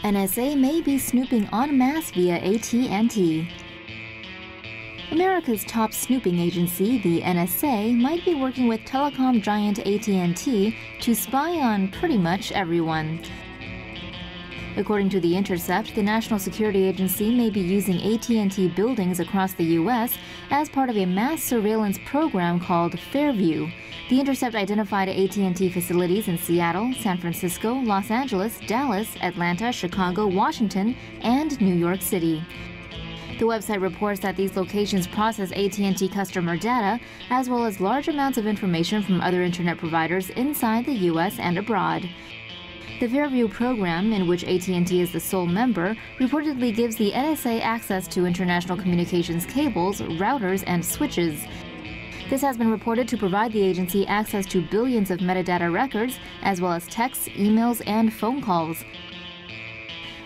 NSA may be snooping en masse via AT&T. America's top snooping agency, the NSA, might be working with telecom giant AT&T to spy on pretty much everyone. According to the Intercept, the National Security Agency may be using AT&T buildings across the U.S. as part of a mass surveillance program called FAIRVIEW. The Intercept identified AT&T facilities in Seattle, San Francisco, Los Angeles, Dallas, Atlanta, Chicago, Washington, and New York City. The website reports that these locations process AT&T customer data, as well as large amounts of information from other internet providers inside the U.S. and abroad. The FAIRVIEW program, in which AT&T is the sole member, reportedly gives the NSA access to international communications cables, routers, and switches. This has been reported to provide the agency access to billions of metadata records, as well as texts, emails, and phone calls.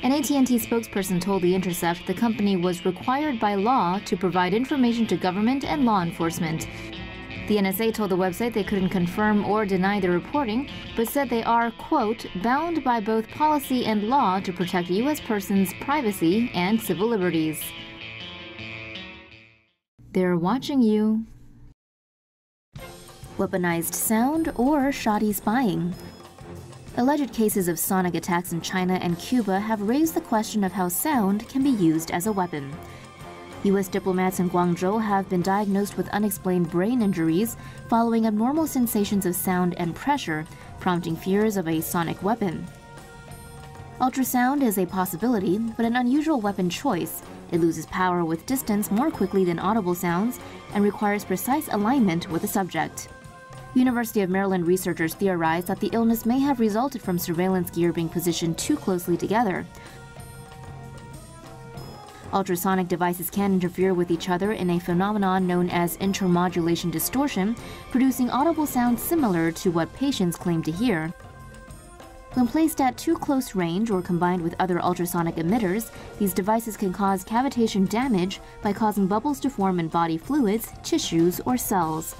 An AT&T spokesperson told The Intercept the company was required by law to provide information to government and law enforcement. The NSA told the website they couldn't confirm or deny the reporting, but said they are, quote, bound by both policy and law to protect U.S. persons' privacy and civil liberties. They're watching you. Weaponized sound or shoddy spying. Alleged cases of sonic attacks in China and Cuba have raised the question of how sound can be used as a weapon. U.S. diplomats in Guangzhou have been diagnosed with unexplained brain injuries following abnormal sensations of sound and pressure, prompting fears of a sonic weapon. Ultrasound is a possibility, but an unusual weapon choice. It loses power with distance more quickly than audible sounds and requires precise alignment with the subject. University of Maryland researchers theorize that the illness may have resulted from surveillance gear being positioned too closely together. Ultrasonic devices can interfere with each other in a phenomenon known as intermodulation distortion, producing audible sounds similar to what patients claim to hear. When placed at too close range or combined with other ultrasonic emitters, these devices can cause cavitation damage by causing bubbles to form in body fluids, tissues, or cells.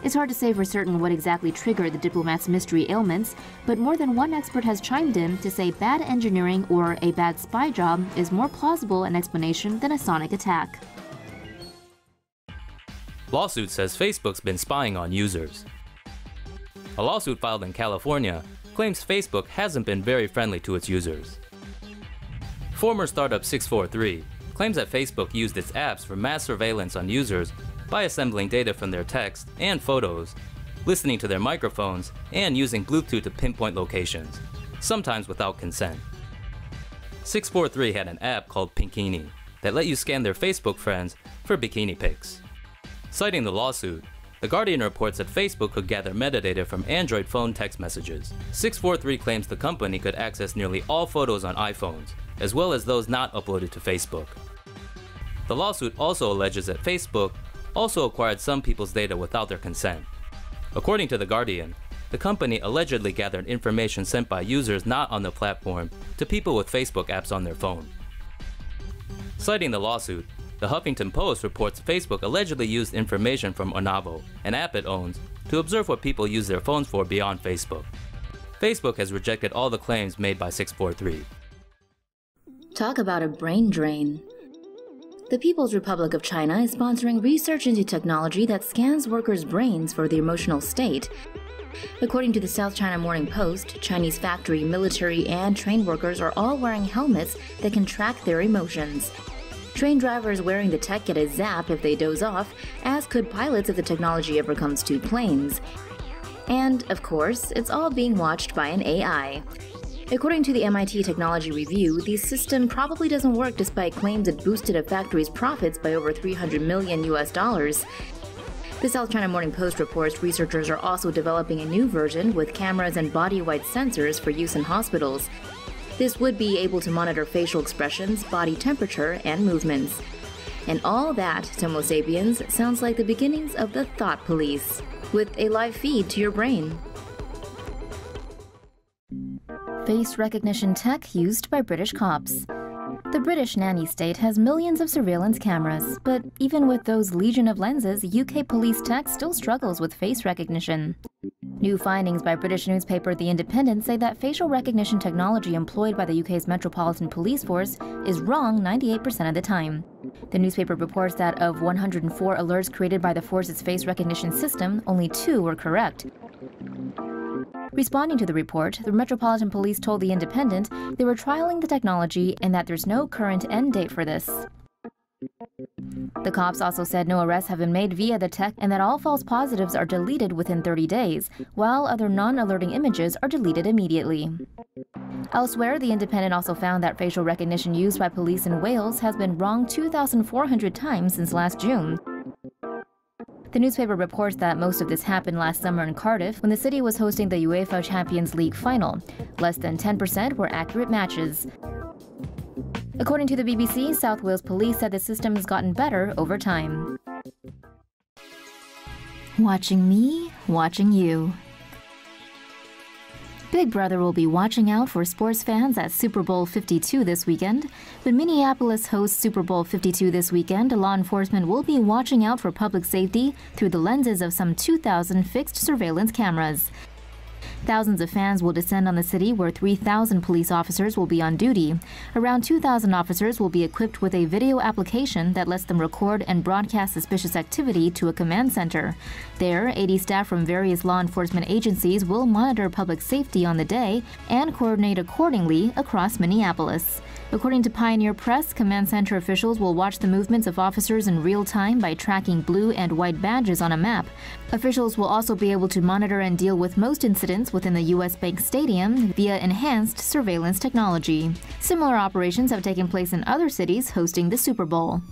It's hard to say for certain what exactly triggered the diplomat's mystery ailments, but more than one expert has chimed in to say bad engineering or a bad spy job is more plausible an explanation than a sonic attack. Lawsuit says Facebook's been spying on users. A lawsuit filed in California claims Facebook hasn't been very friendly to its users. Former startup 643 claims that Facebook used its apps for mass surveillance on users by assembling data from their text and photos, listening to their microphones, and using Bluetooth to pinpoint locations, sometimes without consent. 643 had an app called Pinkini that let you scan their Facebook friends for bikini pics. Citing the lawsuit, The Guardian reports that Facebook could gather metadata from Android phone text messages. 643 claims the company could access nearly all photos on iPhones, as well as those not uploaded to Facebook. The lawsuit also alleges that Facebook also acquired some people's data without their consent. According to The Guardian, the company allegedly gathered information sent by users not on the platform to people with Facebook apps on their phone. Citing the lawsuit, the Huffington Post reports Facebook allegedly used information from Onavo, an app it owns, to observe what people use their phones for beyond Facebook. Facebook has rejected all the claims made by 643. Talk about a brain drain. The People's Republic of China is sponsoring research into technology that scans workers' brains for their emotional state. According to the South China Morning Post, Chinese factory, military, and train workers are all wearing helmets that can track their emotions. Train drivers wearing the tech get a zap if they doze off, as could pilots if the technology ever comes to planes. And, of course, it's all being watched by an AI. According to the MIT Technology Review, the system probably doesn't work despite claims it boosted a factory's profits by over $300 million. The South China Morning Post reports researchers are also developing a new version with cameras and body-wide sensors for use in hospitals. This would be able to monitor facial expressions, body temperature, and movements. And all that, Tomo Sapiens, sounds like the beginnings of the Thought Police, with a live feed to your brain. Face recognition tech used by British cops. The British nanny state has millions of surveillance cameras, but even with those legion of lenses, UK police tech still struggles with face recognition. New findings by British newspaper The Independent say that facial recognition technology employed by the UK's Metropolitan Police Force is wrong 98% of the time. The newspaper reports that of 104 alerts created by the force's face recognition system, only 2 were correct. Responding to the report, the Metropolitan Police told The Independent they were trialing the technology and that there's no current end date for this. The cops also said no arrests have been made via the tech and that all false positives are deleted within 30 days, while other non-alerting images are deleted immediately. Elsewhere, The Independent also found that facial recognition used by police in Wales has been wrong 2,400 times since last June. The newspaper reports that most of this happened last summer in Cardiff when the city was hosting the UEFA Champions League final. Less than 10% were accurate matches. According to the BBC, South Wales Police said the system has gotten better over time. Watching me, watching you. Big Brother will be watching out for sports fans at Super Bowl 52 this weekend. When Minneapolis hosts Super Bowl 52 this weekend, law enforcement will be watching out for public safety through the lenses of some 2,000 fixed surveillance cameras. Thousands of fans will descend on the city where 3,000 police officers will be on duty. Around 2,000 officers will be equipped with a video application that lets them record and broadcast suspicious activity to a command center. There, 80 staff from various law enforcement agencies will monitor public safety on the day and coordinate accordingly across Minneapolis. According to Pioneer Press, command center officials will watch the movements of officers in real time by tracking blue and white badges on a map. Officials will also be able to monitor and deal with most incidents within the U.S. Bank Stadium via enhanced surveillance technology. Similar operations have taken place in other cities hosting the Super Bowl.